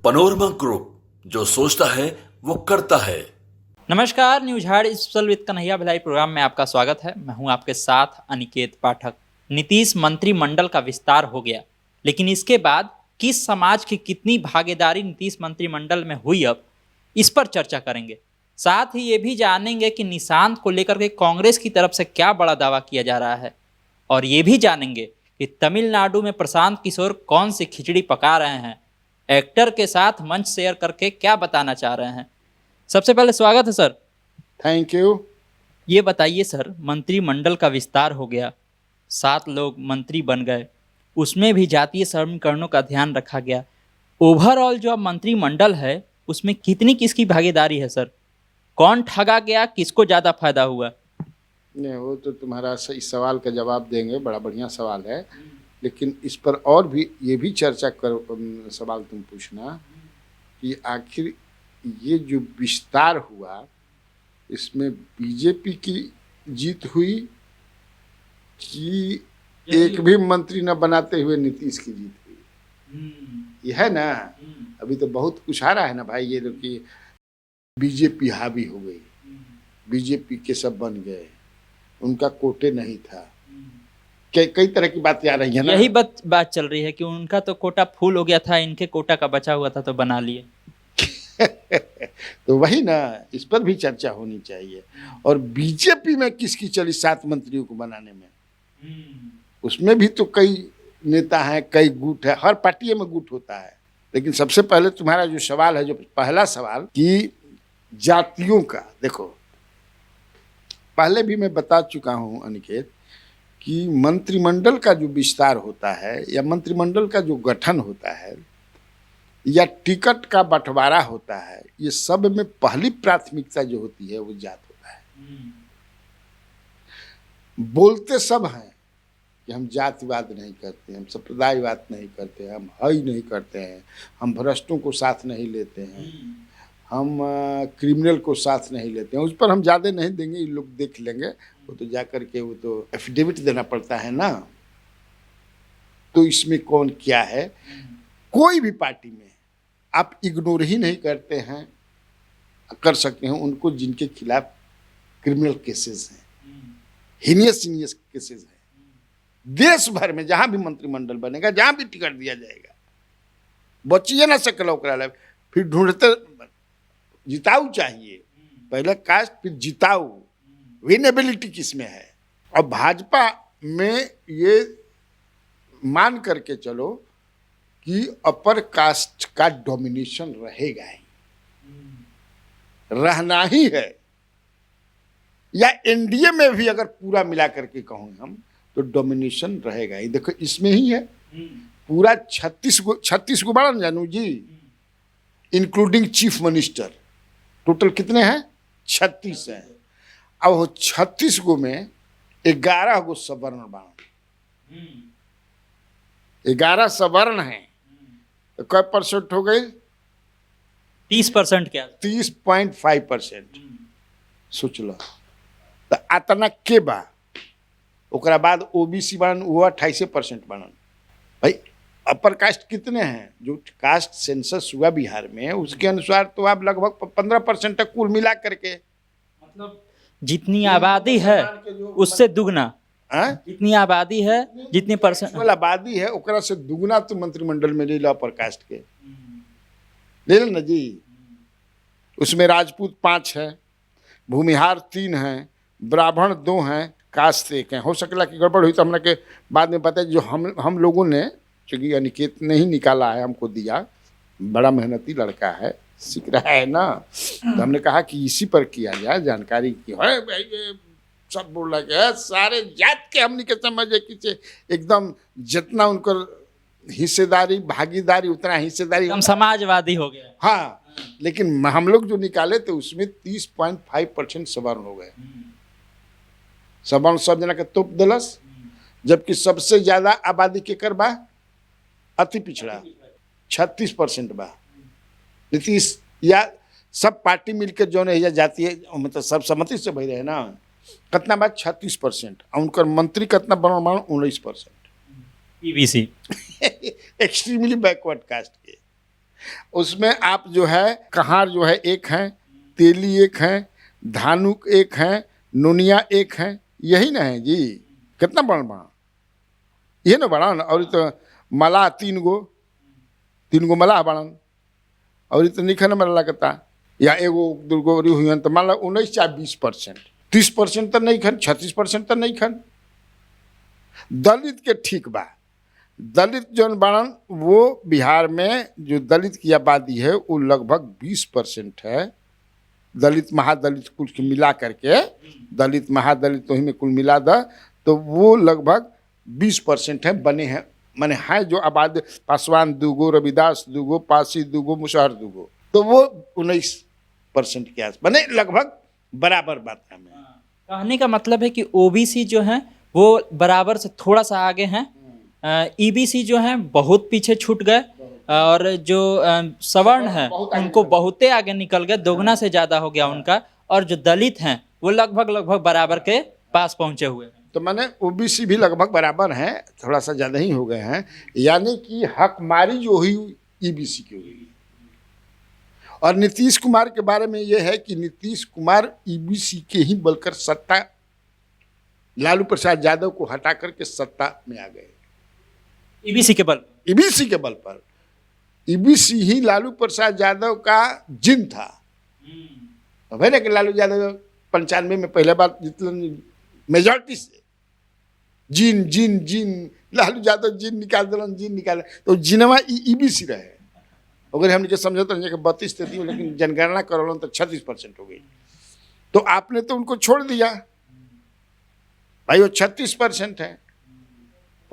Panorama group, जो सोचता है वो करता है। नमस्कार, news hard special with Kanhaiya Bhilai program में आपका स्वागत है। मैं हूं आपके साथ अनिकेत पाठक। नीतीश मंत्रिमंडल का विस्तार हो गया, लेकिन इसके बाद किस समाज की कितनी भागीदारी नीतीश मंत्रिमंडल में हुई, अब इस पर चर्चा करेंगे। साथ ही ये भी जानेंगे कि निशांत को लेकर के कांग्रेस की तरफ से क्या बड़ा दावा किया जा रहा है, और ये भी जानेंगे कि तमिलनाडु में प्रशांत किशोर कौन सी खिचड़ी पका रहे हैं, एक्टर के साथ मंच शेयर करके क्या बताना चाह रहे हैं। सबसे पहले स्वागत है सर। Thank you. ये बताइए सर, मंत्रिमंडल का विस्तार हो गया, 7 लोग मंत्री बन गए, उसमें भी जातीय समीकरणों का ध्यान रखा गया। ओवरऑल जो अब मंत्रिमंडल है उसमें कितनी किसकी भागीदारी है सर? कौन ठगा गया, किसको ज़्यादा फायदा हुआ? नहीं, वो तो तुम्हारा इस सवाल का जवाब देंगे, बड़ा बढ़िया सवाल है। लेकिन इस पर और भी ये भी चर्चा कर, सवाल तुम पूछना कि आखिर ये जो विस्तार हुआ इसमें बीजेपी की जीत हुई कि एक भी मंत्री न बनाते हुए नीतीश की जीत हुई? ये है ना। अभी तो बहुत कुछ आ रहा है ना भाई, ये लोग कि बीजेपी हावी हो गई, बीजेपी के सब बन गए, उनका कोटे नहीं था, कई तरह की बातें आ रही है ना। यही बात चल रही है कि उनका तो कोटा फुल हो गया था, इनके कोटा का बचा हुआ था तो बना लिए। तो वही ना, इस पर भी चर्चा होनी चाहिए। और बीजेपी में किसकी चली 7 मंत्रियों को बनाने में, उसमें भी तो कई नेता हैं, कई गुट है, हर पार्टी में गुट होता है। लेकिन सबसे पहले तुम्हारा जो सवाल है, जो पहला सवाल कि जातियों का, देखो पहले भी मैं बता चुका हूं अनिकेत कि मंत्रिमंडल का जो विस्तार होता है या मंत्रिमंडल का जो गठन होता है या टिकट का बंटवारा होता है, ये सब में पहली प्राथमिकता जो होती है वो जात होता है। बोलते सब हैं कि हम जातिवाद नहीं करते, हम संप्रदायवाद नहीं करते, हम हई नहीं करते हैं, हम भ्रष्टों को साथ नहीं लेते हैं, हम क्रिमिनल को साथ नहीं लेते हैं। उस पर हम ज़्यादा नहीं देंगे, ये लोग देख लेंगे, वो तो जा कर के वो तो एफिडेविट देना पड़ता है ना। तो इसमें कौन क्या है, कोई भी पार्टी में आप इग्नोर ही नहीं करते हैं, कर सकते हैं उनको जिनके खिलाफ क्रिमिनल केसेस हैं, हीनियस केसेस हैं। देश भर में जहां भी मंत्रिमंडल बनेगा, जहां भी टिकट दिया जाएगा, बचिए ना सकल ओकरा, फिर ढूंढते जिताऊ चाहिए, पहले कास्ट फिर जिताऊ, विनेबिलिटी किसमें है। और भाजपा में ये मान करके चलो कि अपर कास्ट का डोमिनेशन रहेगा ही, रहना ही है। या एनडीए में भी अगर पूरा मिला करके कहूँ हम तो डोमिनेशन रहेगा ही। देखो इसमें ही है पूरा 36 गो बड़ा जानू जी, इंक्लूडिंग चीफ मिनिस्टर, टोटल कितने हैं? 36 हैं। अब वो 36 गो में 11 गो सवर्ण बाण, 11 सवर्ण हैं, तो कै परसेंट हो गई? 30% क्या? 30.5%। सोच लो तो आतना के बा, ओकरा बाद ओबीसी बनन, वो 28% बनन। भाई अपर कास्ट कितने हैं? जो कास्ट सेंसस हुआ बिहार में उसके अनुसार तो आप लगभग 15% तक कुल मिला करके, मतलब जितनी आबादी है उससे दुगना, जितनी आबादी है, जितनी परसेंट आबादी है ओकरा से दुगना तो मंत्रिमंडल में ले लो अपर कास्ट के, ले लो ना जी। उसमें राजपूत 5 है, भूमिहार 3 हैं, ब्राह्मण 2 हैं, कास्ट 1 है। हो सकला कि गड़बड़ हुई तो हमरा के बाद में पता है। जो हम लोगों ने, चूँकि अनिकेत ने ही निकाला है, हमको दिया, बड़ा मेहनती लड़का है, सीख रहा है ना, तो हमने कहा कि इसी पर किया जाए, जानकारी की है भाई। ये सब बोल रहा है सारे जात के हमने के समझे कि एकदम जितना उनको हिस्सेदारी भागीदारी उतना हिस्सेदारी, हम समाजवादी हो गया। हाँ, लेकिन हम लोग जो निकाले तो उसमें 30.5% सवर्ण हो गए। सवर्ण सब जना के तोप दिलस, जबकि सबसे ज्यादा आबादी के कर बा अति पिछड़ा 36% बा। नीतीश या सब पार्टी मिलकर जो है जाती है, मतलब सब सहमति से भई रहे ना, कितना बात 36%, और उनकर मंत्री कितना बना 19%। ईबीसी एक्सट्रीमली बैकवर्ड कास्ट के। उसमें आप जो है कहार जो है एक हैं, तेली एक हैं, धानुक एक हैं, नुनिया एक हैं, यही ना है जी। कितना बड़ा ये ना बड़ा ना। और तो मला तीन गो मला बड़न और तो निखन में लगता या एगो दूगो हुई तो मान लो 19 या 20%, 30% तो नहीं खन, 36% तो नहीं खन। दलित के ठीक बा, दलित जौन बाड़न वो बिहार में जो दलित की आबादी है वो लगभग 20% है। दलित महादलित कुल के मिला करके, दलित महादलित तो ही में कुल मिला द तो वो लगभग 20% है बने हैं, माने हैं जो आबादी। पासवान दूगो, रविदास दूगो, पासी दूगो, मुशहर दूगो, तो वो 19% के आस बने, लगभग बराबर मात्रा में। कहने का मतलब है कि ओबीसी जो है वो बराबर से थोड़ा सा आगे हैं, ईबीसी जो है बहुत पीछे छूट गए, और जो सवर्ण है उनको बहुते आगे निकल गए, दोगुना से ज़्यादा हो गया उनका, और जो दलित हैं वो लगभग बराबर के पास पहुंचे हुए हैं। तो मैंने ओबीसी भी लगभग बराबर हैं, थोड़ा सा ज़्यादा ही हो गए हैं। यानी कि हकमारी जो हुई ईबीसी की हुई। और नीतीश कुमार के बारे में ये है कि नीतीश कुमार ईबीसी के ही बलकर सत्ता, लालू प्रसाद यादव को हटा करके सत्ता में आ गए। ईबीसी के बल, ईबीसी के बल पर। ईबीसी ही लालू प्रसाद यादव का जिन था। भाई ना कि लालू यादव 95 में पहले बार जितने मेजॉरिटी से जिन जिन जिन लालू यादव जिन निकाल तो जिनवा ईबीसी रहे। अगर हमने समझौता नहीं कि 32-33 हो, लेकिन जनगणना करोड़ तो 36% हो गई। तो आपने तो उनको छोड़ दिया भाई, वो 36% है,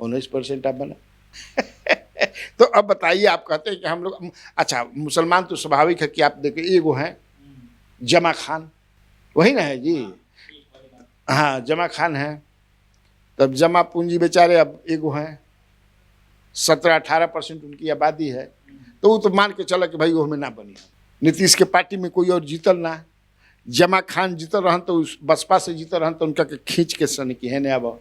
19% आप बना। तो अब बताइए, आप कहते हैं कि हम लोग, अच्छा मुसलमान तो स्वाभाविक है कि आप देखिए एगो हैं जमा खान, वही ना है जी। हाँ जमा खान है, तब जमा पूंजी बेचारे अब एगो हैं, 17-18% उनकी आबादी है। तो वो तो मान के चला कि भाई वो हमें ना बनी। नीतीश के पार्टी में कोई और जीतल ना, जमा खान जीतल रहन तो उस बसपा से जीतल रहन तो उनका के खींच के सन की है ने अब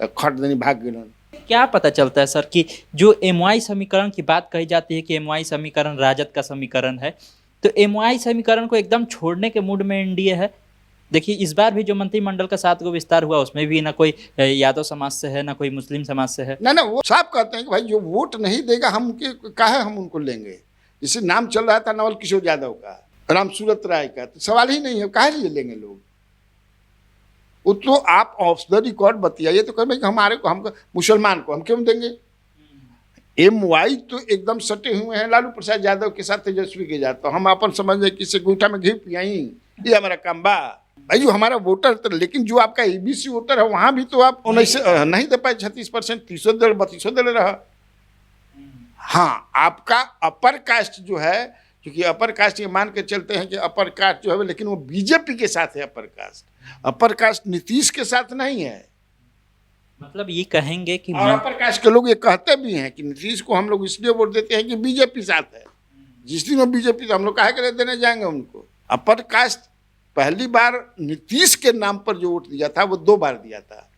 खट देनी भाग गए। क्या पता चलता है सर कि जो एमवाई समीकरण की बात कही जाती है कि एमवाई समीकरण राजद का समीकरण है, तो एमवाई समीकरण को एकदम छोड़ने के मूड में एनडीए है। देखिए इस बार भी जो मंत्रिमंडल का 7 गो विस्तार हुआ उसमें भी ना कोई यादव समाज से है, ना कोई मुस्लिम समाज से है। ना वो साफ कहते हैं कि भाई जो वोट नहीं देगा हम उनके काहे हम उनको लेंगे। जैसे नाम चल रहा था नवल किशोर यादव का, राम सूरत राय का, तो सवाल ही नहीं है काहे लिए लेंगे लोग। वो तो आप ऑफ द रिकॉर्ड बतियाइए तो कहें कि हमारे को, हमको मुसलमान को हम क्यों देंगे। एमवाई तो एकदम सटे हुए हैं लालू प्रसाद यादव के साथ, तेजस्वी के जाता। हम अपन समझ रहे किसी गुठा में घी पियाई, ये हमारा काम बा भाई। जो हमारा वोटर तो, लेकिन जो आपका ईबीसी वोटर है वहां भी तो आप 19 नहीं दे पाए, 36%, 32 दे रहा। हाँ आपका अपर कास्ट जो है, क्योंकि अपर कास्ट ये मान के चलते हैं कि अपर कास्ट जो है, लेकिन वो बीजेपी के साथ है। अपर कास्ट नीतीश के साथ नहीं है। मतलब ये कहेंगे कि और अपर कास्ट के लोग ये कहते भी हैं कि नीतीश को हम लोग इसलिए वोट देते हैं कि बीजेपी साथ है। जिस दिन वो बीजेपी, तो हम लोग काहे के देने जाएंगे उनको। अपर कास्ट पहली बार नीतीश के नाम पर जो वोट दिया था वो 2 बार दिया था।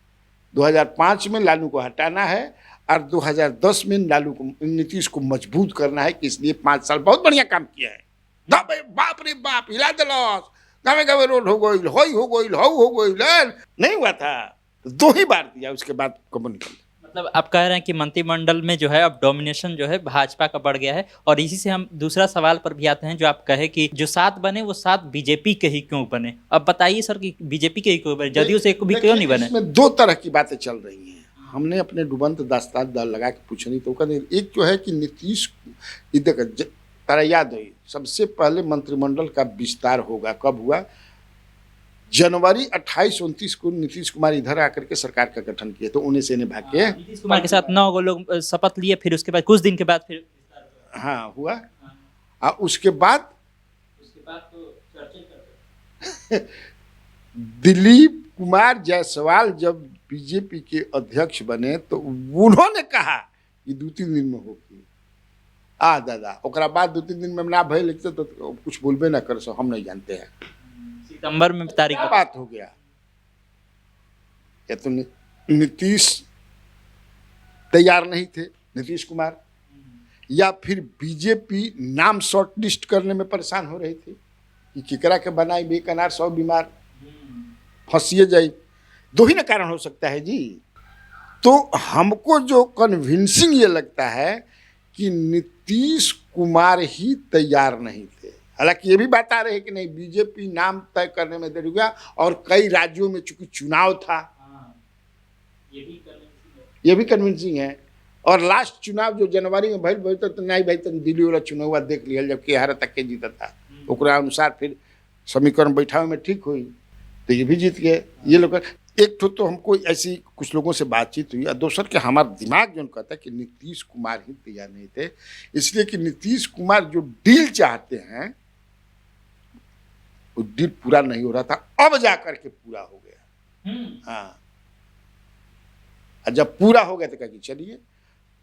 2005 में लालू को हटाना है और 2010 में नीतीश को मजबूत करना है, कि इसलिए 5 साल बहुत बढ़िया काम किया है। बाप रे बाप, हिला दिलस, गावे रोड हो गई, हो गई, नहीं हुआ था तो 2 ही बार दिया, उसके बाद कब निकल। मतलब आप कह रहे हैं कि मंत्रिमंडल में जो है अब डोमिनेशन जो है भाजपा का बढ़ गया है। और इसी से हम दूसरा सवाल पर भी आते हैं, जो आप कहे कि जो 7 बने वो 7 बीजेपी के ही क्यों बने। अब बताइए सर कि बीजेपी के ही क्यों बने, जदयू से भी क्यों नहीं बने। इसमें 2 तरह की बातें चल रही हैं। हमने अपने डुबंत दास्तान दल लगा के पूछनी तो कहते, एक जो है कि नीतीश को तारा याद है, सबसे पहले मंत्रिमंडल का विस्तार होगा, कब हुआ, जनवरी 28-29 को नीतीश कुमार इधर आकर के सरकार का गठन किए, तो उन्हें से इन्हें भाग के नीतीश कुमार के साथ 9 गो लोग शपथ लिए, फिर उसके बाद कुछ दिन के बाद फिर हाँ हुआ। और उसके बाद तो चर्चा करते दिलीप कुमार जायसवाल जब बीजेपी के अध्यक्ष बने तो उन्होंने कहा कि 2-3 दिन में होगी। दादा ओकरा बाद 2-3 दिन में ना भय लिखते तो कुछ बोलबे ना कर, सो हम नहीं जानते हैं। सितंबर में तारीख क्या बात हो गया। या तो नीतीश तैयार नहीं थे, नीतीश कुमार, या फिर बीजेपी नाम शॉर्ट लिस्ट करने में परेशान हो रही थी कि केकरा के बनाई बेकनार 100 बीमार फंसिए जाए। दो ही ना कारण हो सकता है जी। तो हमको जो कन्विंसिंग ये लगता है कि नीतीश कुमार ही तैयार नहीं थे। हालांकि ये भी बात आ रही है कि नहीं, बीजेपी नाम तय करने में देरी हुआ और कई राज्यों में चूंकि चुनाव था, ये भी कन्विंसिंग है। और लास्ट चुनाव जो जनवरी में भइल तो नहीं भाई, तो दिल्ली वाला चुनाव देख लिया, जबकि हारा तक के जीता था, ओकरा अनुसार फिर समीकरण बैठावे में ठीक हुई, तो ये भी जीत गए ये लोग। एक तो हमको ऐसी कुछ लोगों से बातचीत हुई, और दूसर के हमारा दिमाग जो कहता है कि नीतीश कुमार ही तैयार नहीं थे, इसलिए कि नीतीश कुमार जो डील चाहते हैं वो डील पूरा नहीं हो रहा था, अब जाकर के पूरा हो गया। हाँ, और जब पूरा हो गया तो कहा कि चलिए,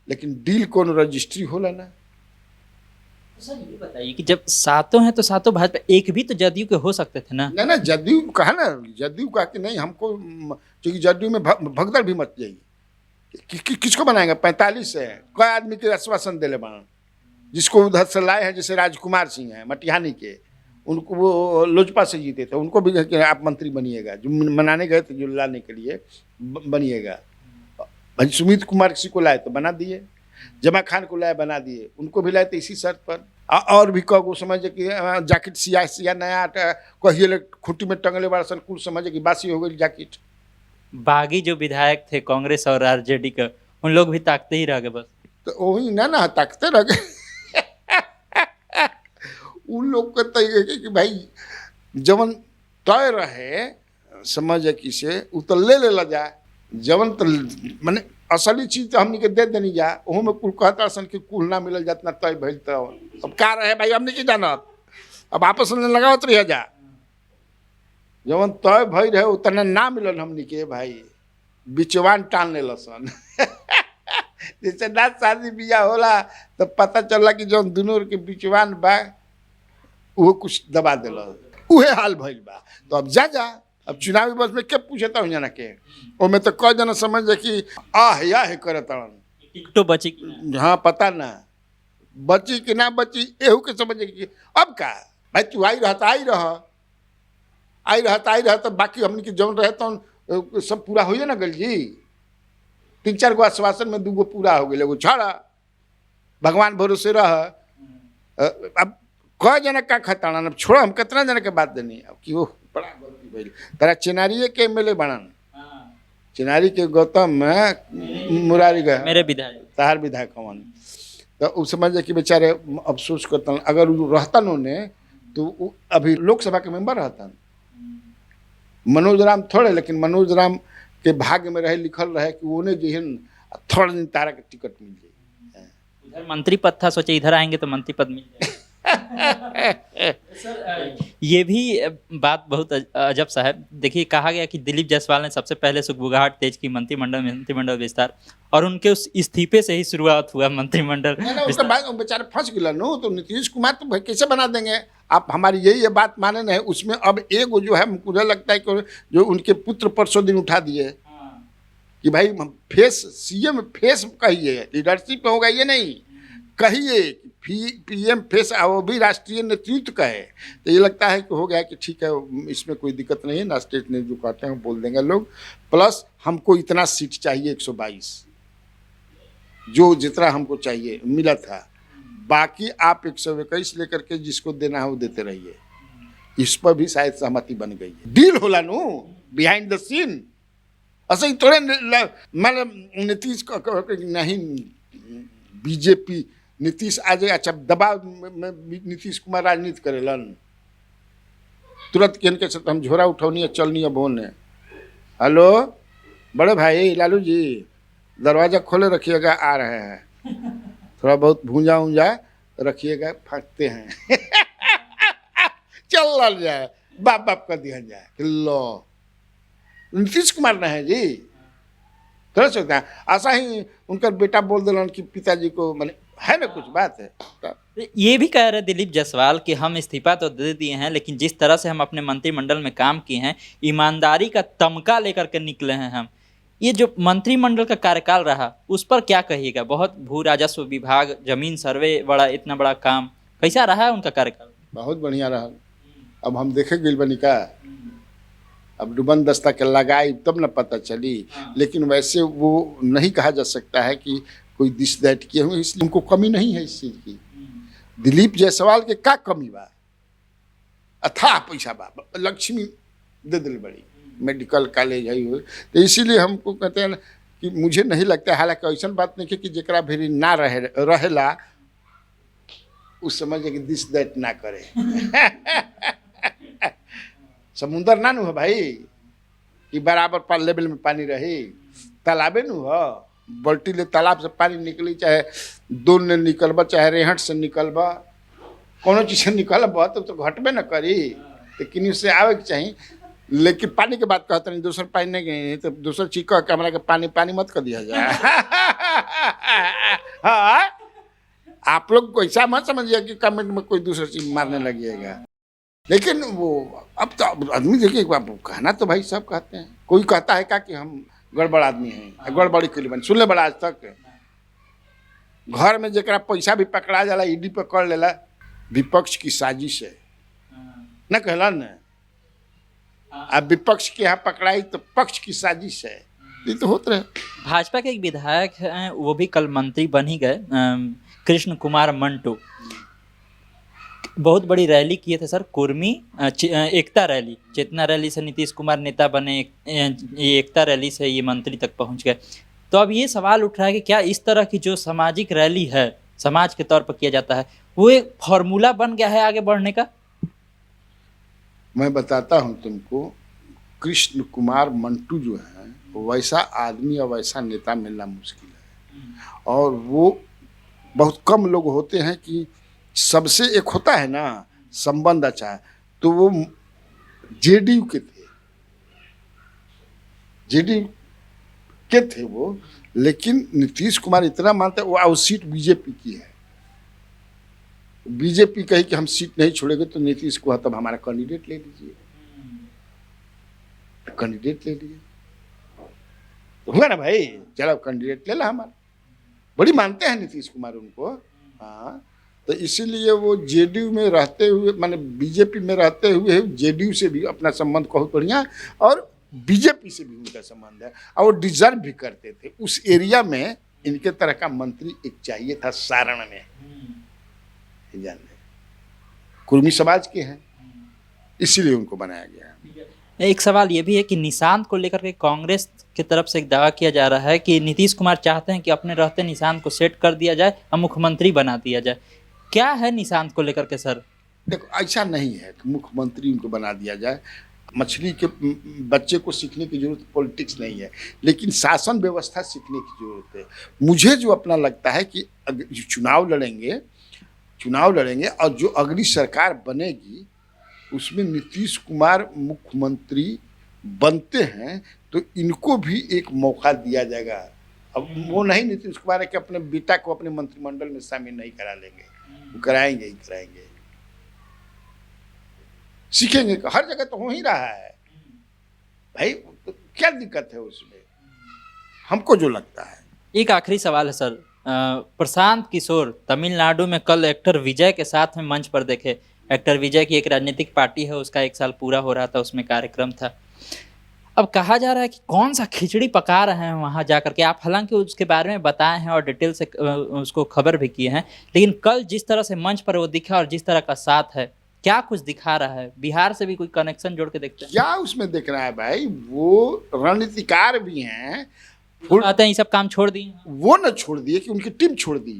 लेकिन डील कौन रजिस्ट्री होला ना। सर ये बताइए कि जब सातों हैं तो सातों भाजपा, एक भी तो जदयू के हो सकते थे ना? ना जदयू कहा ना, जदयू कहा कि नहीं हमको, क्योंकि जदयू में भगदड़ भी मच जाएगी। किसको बनाएंगे? 45 है, कई आदमी के आश्वासन दिले बना, जिसको उधर से लाए हैं, जैसे राजकुमार सिंह है मटिहानी के, उनको वो लोजपा से जीते थे, उनको भी कि आप मंत्री बनिएगा, जो मनाने गए थे जो लाने के लिए बनिएगा। भाई सुमित कुमार किसी को लाए तो बना दिए, जमा खान को लाए बना दिए, उनको भी लाए थे इसी शर्त पर। और भी कहो समझे कि जैकेट सिया नया कहिए खुट्टी में टंगले वाला सन, कुल समझे कि बासी हो गई जैकेट। बागी जो विधायक थे कांग्रेस और आरजेडी का, उन लोग भी ताकते ही रह गए बस। तो वही ना ताकते रह गए। उन लोग को तो कि भाई जवन तय रहे समझ कि से उतर ले ला जाए, जवन तो माने असली चीज तो हमनी के दे देनी जा, ओहो में कुल कहता सन कि कुल ना मिलल जातना तय भइल। तो अब का रहे भाई, हमनी की जानत, अब आपस में लगावत रह जा, जवन तय भइल रहे उतना ना मिलल हमनी के भाई, बिचवान टान ले सन। जैसे ना शादी बियाह होला तो पता चलला कि जौन दोनों के बिचवान बा वो कुछ दबा दिल, उहे हाल भइल बा। तो अब जा अब चुनावी बस में क्या पूछता हूँ जना के, ओमे तो कई जना समझ कि या है करत टिकटो बची। हाँ पता ना बची कि ना बची, एहू के समझ कि अब का भाई तू आई रहा तो बाकी हमने के जौन रहे तो सब पूरा होइए ना गल जी। 3-4 गो आश्वासन में 2 गो पूरा हो गए, एगो छोड़ा भगवान भरोसे रह। अब कई जना का खताना, अब छोड़ो हम कितना जना के बात देनी। अब कि वो बड़ा गलती भइल, तारा चिनारी के एमएलए बनन, चिनारी के गौतम में मुरारी गए मेरे विधायक तहार विधायक हवन, तो उस समझ कि बेचारे अफसोस करता, अगर वो रहतन उन्हें तो अभी लोकसभा के मेंबर रहतन। मनोज राम थोड़े, लेकिन मनोज राम के भाग्य में रहे, लिखल रहे कि उन्हें जो थोड़ा दिन तारा के टिकट मिल जाए। उधर मंत्री पद था, सोचे इधर आएंगे तो मंत्री पद मिल जाए। सर ये भी बात बहुत अजब सा है। देखिए कहा गया कि दिलीप जायसवाल ने सबसे पहले सुगबुगाहट तेज की मंत्रिमंडल विस्तार, और उनके उस इस्तीफे से ही शुरुआत हुआ मंत्रिमंडल विस्तार। बेचारे फंस गए नो, तो नीतीश कुमार तो भाई कैसे बना देंगे आप, हमारी यही बात माने नहीं। उसमें अब एक जो है मुझे लगता है कि जो उनके पुत्र परसों दिन उठा दिए कि भाई फेस सीएम फेस कहिए, लीडरशिप होगा ये नहीं कहिए, पीएम फेस, वो भी राष्ट्रीय नेतृत्व का है। तो ये लगता है कि हो गया कि ठीक है, इसमें कोई दिक्कत नहीं है ना, स्टेट ने जो कहते हैं बोल देंगे लोग। प्लस हमको इतना सीट चाहिए 122, जो जितना हमको चाहिए मिला था, बाकी आप 121 लेकर के जिसको देना है वो देते रहिए। इस पर भी शायद सहमति बन गई है, डील होला नो बिहाइंड द सीन। असं थोड़े मतलब नीतीश नहीं, बीजेपी नीतीश आ जाए, अच्छा दबाव में नीतीश कुमार राजनीति करेलन, तुरंत के साथ हम झोरा उठौनी है चलनी है बोलने, हेलो बड़े भाई लालू जी दरवाज़ा खोले रखिएगा, आ रहे हैं, थोड़ा बहुत भूंजा ऊंजा रखिएगा, फटते हैं। चल जाए बाप का दिया जाए। लो नीतीश कुमार ने है जी, थोड़ा सकता है ऐसा ही उनका बेटा बोल दिलन कि पिताजी को, मैंने है ना कुछ बात है। ये भी कह रहे दिलीप जायसवाल कि हम इस्तीफा तो दे दिए हैं, लेकिन जिस तरह से हम अपने मंत्रिमंडल में काम किए हैं, ईमानदारी का तमगा लेकर के निकले हैं हम। ये जो मंत्रिमंडल का कार्यकाल रहा उस पर क्या कहिएगा? बहुत भू राजस्व विभाग, जमीन सर्वे, बड़ा इतना बड़ा काम, कैसा रहा है उनका कार्यकाल? बहुत बढ़िया रहा। अब हम देखे गिल बनी का, अब डुबन दस्ता के लगाई तब न पता चली। लेकिन वैसे वो नहीं कहा जा सकता है कि कोई दिस दैट किए हुए, इसलिए उनको कमी नहीं है इस चीज की। दिलीप जायसवाल के का कमी बा? अथाह पैसा बा, लक्ष्मी दे दिल बड़ी, मेडिकल कॉलेज है वो। तो इसीलिए हमको कहते हैं कि मुझे नहीं लगता है, हालांकि ऐसा बात नहीं है कि जरा भी ना रहेला उस समझ कि दिस दैट ना करे। समुंदर ना नु है भाई कि बराबर लेवल में पानी रही, तालाबे नु है। बल्टी ले तालाब से पानी निकली, चाहे दूर ने निकलबा चाहे रेहट से निकलबा, कोनो चीज से निकलबा तो घटबे न करी, लेकिन उससे आवे के चाहिए। लेकिन पानी के बात कहते नहीं, दूसर पानी नहीं गई तो दूसर चीज कह के हमरा के पानी पानी मत कर दिया जाए। हाँ, आप लोग को ऐसा मत समझिए कि कमेंट में कोई दूसरी चीज मारने लगिएगा। लेकिन वो अब तो आदमी देखिए, कहना तो भाई सब कहते हैं। कोई कहता है क्या कि हम गड़बड़ आदमी हैं, गड़बड़ी के लिए बन सुन ले बड़ा। आज तक घर में जरा पैसा भी पकड़ा जाला, ईडी पकड़ लेला, विपक्ष की साजिश है न कहला न। अब विपक्ष के यहाँ पकड़ाई तो पक्ष की साजिश है, ये तो होता रहे। भाजपा के एक विधायक हैं, वो भी कल मंत्री बन ही गए, कृष्ण कुमार मंटू। बहुत बड़ी रैली किए थे सर, कुर्मी एकता रैली, चेतना रैली से नीतीश कुमार नेता बने, ये एकता रैली से ये मंत्री तक पहुंच गए। तो अब ये सवाल उठ रहा है कि क्या इस तरह की जो सामाजिक रैली है, समाज के तौर पर किया जाता है, वो एक फॉर्मूला बन गया है आगे बढ़ने का? मैं बताता हूँ तुमको, कृष्ण कुमार मंटू जो है वैसा आदमी और वैसा नेता मिलना मुश्किल है। और वो बहुत कम लोग होते हैं कि सबसे एक होता है ना संबंध अच्छा है। तो वो जेडीयू के थे, जेडीयू के थे वो। लेकिन नीतीश कुमार इतना मानते हैं, वो सीट बीजेपी की है। बीजेपी कही कि हम सीट नहीं छोड़ेंगे तो नीतीश को तब हमारा कैंडिडेट ले लीजिए, कैंडिडेट ले लिए तो हुआ ना भाई, चलो कैंडिडेट ले ला हमारा। बड़ी मानते हैं नीतीश कुमार उनको। हाँ, तो इसीलिए वो जेडीयू में रहते हुए, माने बीजेपी में रहते हुए जेडीयू से भी अपना संबंध बहुत बढ़िया, और बीजेपी से भी उनका संबंध है, और वो डिजर्व भी करते थे। उस एरिया में इनके तरह का मंत्री एक चाहिए था सारण में। जान कुर्मी समाज के हैं, इसीलिए उनको बनाया गया। एक सवाल ये भी है कि निशांत को लेकर के कांग्रेस की तरफ से एक दावा किया जा रहा है कि नीतीश कुमार चाहते हैं कि अपने रहते निशांत को सेट कर दिया जाए और मुख्यमंत्री बना दिया जाए। क्या है निशांत को लेकर के सर? देखो, ऐसा नहीं है कि मुख्यमंत्री उनको बना दिया जाए। मछली के बच्चे को सीखने की जरूरत पॉलिटिक्स नहीं है, लेकिन शासन व्यवस्था सीखने की जरूरत है। मुझे जो अपना लगता है कि चुनाव लड़ेंगे और जो अगली सरकार बनेगी उसमें नीतीश कुमार मुख्यमंत्री बनते हैं तो इनको भी एक मौका दिया जाएगा। अब वो नहीं नीतीश कुमार है कि अपने बेटा को अपने मंत्रिमंडल में शामिल नहीं करा लेंगे, वो कराएंगे ही कराएंगे। सीखेंगे, हर जगह तो हो ही रहा है भाई, तो क्या दिक्कत है उसमें, हमको जो लगता है। एक आखिरी सवाल है सर, प्रशांत किशोर तमिलनाडु में कल एक्टर विजय के साथ में मंच पर देखे। एक्टर विजय की एक राजनीतिक पार्टी है, उसका 1 साल पूरा हो रहा था, उसमें कार्यक्रम था। अब कहा जा रहा है कि कौन सा खिचड़ी पका रहे हैं वहाँ जाकर के। आप हालांकि उसके बारे में बताए हैं और डिटेल से उसको खबर भी किए हैं, लेकिन कल जिस तरह से मंच पर वो दिखा और जिस तरह का साथ है, क्या कुछ दिखा रहा है? बिहार से भी कोई कनेक्शन जोड़ के देखते हैं क्या उसमें देखना है भाई? वो रणनीतिकार भी हैं, कहते हैं ये सब काम छोड़ दिए। वो न छोड़ दिए कि उनकी टीम छोड़ दी।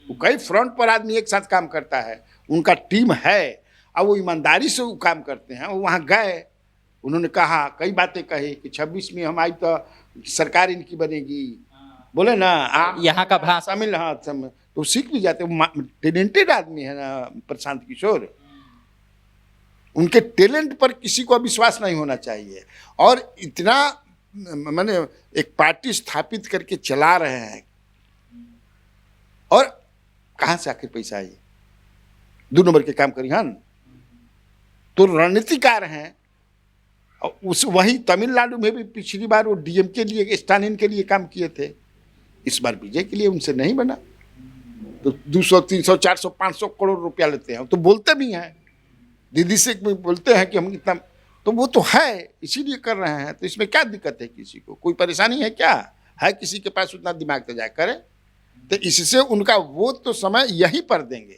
वो कई फ्रंट पर आदमी एक साथ काम करता है, उनका टीम है और वो ईमानदारी से वो काम करते हैं। वो वहाँ गए, उन्होंने कहा, कई बातें कही कि 26 में हम आई तो सरकार इनकी बनेगी, बोले ना आप यहाँ का भाषा शामिल। हाँ, तो सीख भी जाते। टैलेंटेड आदमी है ना प्रशांत किशोर, उनके टैलेंट पर किसी को विश्वास नहीं होना चाहिए। और इतना मैंने एक पार्टी स्थापित करके चला रहे हैं, और कहाँ से आखिर पैसा आई? 2 नंबर के काम करी हन, तो रणनीतिकार हैं। और उस वही तमिलनाडु में भी पिछली बार वो डीएम के लिए, स्टालिन के लिए काम किए थे, इस बार विजय के लिए उनसे नहीं बना। तो 200, 300, 400, 500 करोड़ रुपया लेते हैं, तो बोलते भी हैं, दीदी से बोलते हैं कि हम इतना, तो वो तो है इसीलिए कर रहे हैं। तो इसमें क्या दिक्कत है, किसी को कोई परेशानी है क्या? है किसी के पास उतना दिमाग तो जाए करे। तो इससे उनका वो तो समय यहीं पर देंगे,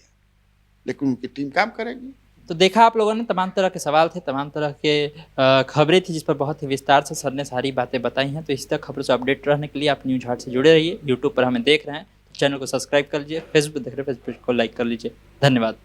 लेकिन उनकी टीम काम करेगी। तो देखा आप लोगों ने, तमाम तरह के सवाल थे, तमाम तरह के खबरें थी, जिस पर बहुत ही विस्तार से सर ने सारी बातें बताई हैं। तो इसी तरह खबरों से अपडेट रहने के लिए आप न्यूज़ हाट से जुड़े रहिए। यूट्यूब पर हमें देख रहे हैं तो चैनल को सब्सक्राइब कर लीजिए, फेसबुक देख रहे हैं फेसबुक को लाइक कर लीजिए। धन्यवाद।